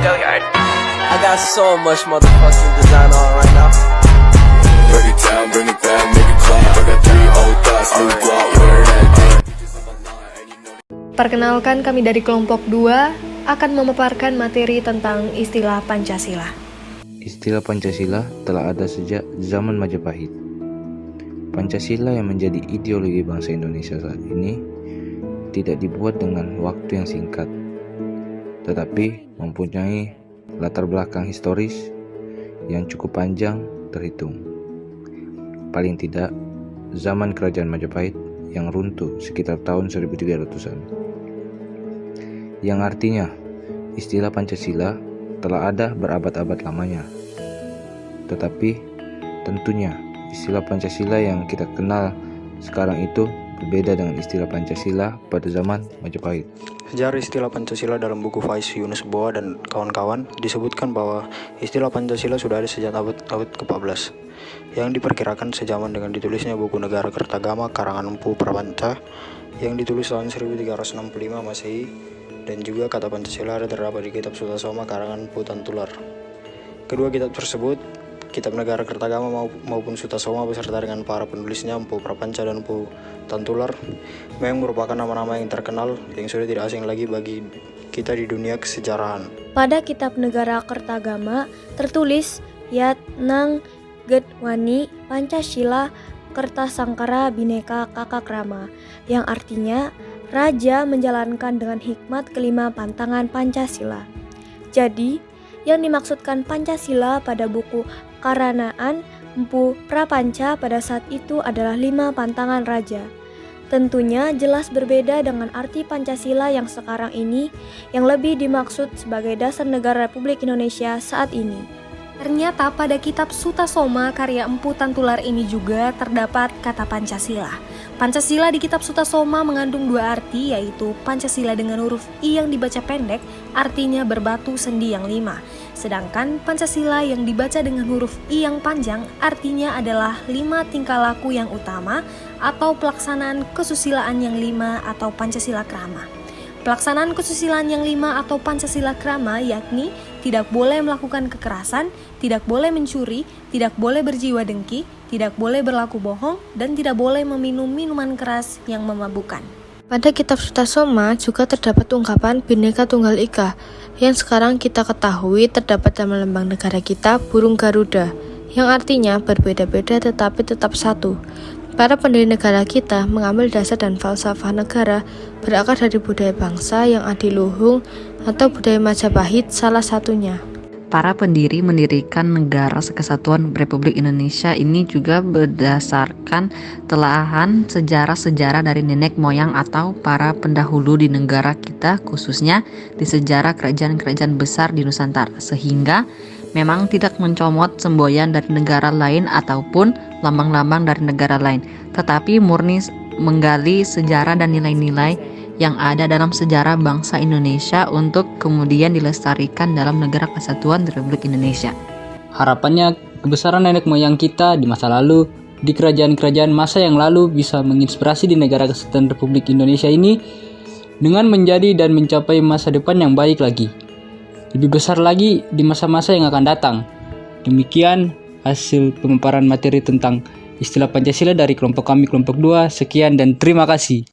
I got so much motherfucking design on right now. Break it down, bring it back, make it clap. I got 3 old thoughts, new block, where that day. Perkenalkan, kami dari kelompok 2 akan memaparkan materi tentang istilah Pancasila. Istilah Pancasila telah ada sejak zaman Majapahit. Pancasila yang menjadi ideologi bangsa Indonesia saat ini tidak dibuat dengan waktu yang singkat, tetapi mempunyai latar belakang historis yang cukup panjang terhitung. Paling tidak, zaman kerajaan Majapahit yang runtuh sekitar tahun 1300-an. Yang artinya, istilah Pancasila telah ada berabad-abad lamanya. Tetapi, tentunya istilah Pancasila yang kita kenal sekarang itu berbeda dengan istilah Pancasila pada zaman Majapahit. Sejarah istilah Pancasila dalam buku Faiz Yunus Boa dan kawan-kawan disebutkan bahwa istilah Pancasila sudah ada sejak abad ke-14, yang diperkirakan sejaman dengan ditulisnya buku Negara Kertagama karangan Empu Prapanca yang ditulis tahun 1365 Masehi, dan juga kata Pancasila ada terdapat di kitab Sutasoma karangan Empu Tantular. Kedua kitab tersebut, Kitab Negara Kertagama maupun Sutasoma beserta dengan para penulisnya Empu Prapanca dan Empu Tantular memang merupakan nama-nama yang terkenal yang sudah tidak asing lagi bagi kita di dunia kesejarahan. Pada Kitab Negara Kertagama tertulis Yat Nang Gedwani Pancasila Kertasangkara Bhinneka Kakakrama, yang artinya Raja menjalankan dengan hikmat kelima pantangan Pancasila. Jadi, yang dimaksudkan Pancasila pada buku Karanaan Empu Prapanca pada saat itu adalah 5 pantangan raja. Tentunya jelas berbeda dengan arti Pancasila yang sekarang ini, yang lebih dimaksud sebagai dasar negara Republik Indonesia saat ini. Ternyata pada kitab Sutasoma karya Empu Tantular ini juga terdapat kata Pancasila. Pancasila di kitab Sutasoma mengandung 2 arti, yaitu Pancasila dengan huruf I yang dibaca pendek artinya berbatu sendi yang 5. Sedangkan Pancasila yang dibaca dengan huruf I yang panjang artinya adalah 5 tingkah laku yang utama atau pelaksanaan kesusilaan yang 5 atau Pancasila Krama. Pelaksanaan kesusilaan yang 5 atau Pancasila Krama yakni tidak boleh melakukan kekerasan, tidak boleh mencuri, tidak boleh berjiwa dengki, tidak boleh berlaku bohong, dan tidak boleh meminum minuman keras yang memabukkan. Pada kitab Sutasoma juga terdapat ungkapan Bhinneka Tunggal Ika yang sekarang kita ketahui terdapat dalam lambang negara kita burung Garuda, yang artinya berbeda-beda tetapi tetap satu. Para pendiri negara kita mengambil dasar dan falsafah negara berakar dari budaya bangsa yang adiluhung atau budaya Majapahit salah satunya. Para pendiri mendirikan Negara Kesatuan Republik Indonesia ini juga berdasarkan telahan sejarah-sejarah dari nenek moyang atau para pendahulu di negara kita, khususnya di sejarah kerajaan-kerajaan besar di Nusantara, sehingga memang tidak mencomot semboyan dari negara lain ataupun lambang-lambang dari negara lain, tetapi murni menggali sejarah dan nilai-nilai yang ada dalam sejarah bangsa Indonesia untuk kemudian dilestarikan dalam Negara Kesatuan Republik Indonesia. Harapannya kebesaran nenek moyang kita di masa lalu, di kerajaan-kerajaan masa yang lalu bisa menginspirasi di Negara Kesatuan Republik Indonesia ini dengan menjadi dan mencapai masa depan yang baik lagi, lebih besar lagi di masa-masa yang akan datang. Demikian hasil pemaparan materi tentang istilah Pancasila dari kelompok kami, kelompok 2. Sekian dan terima kasih.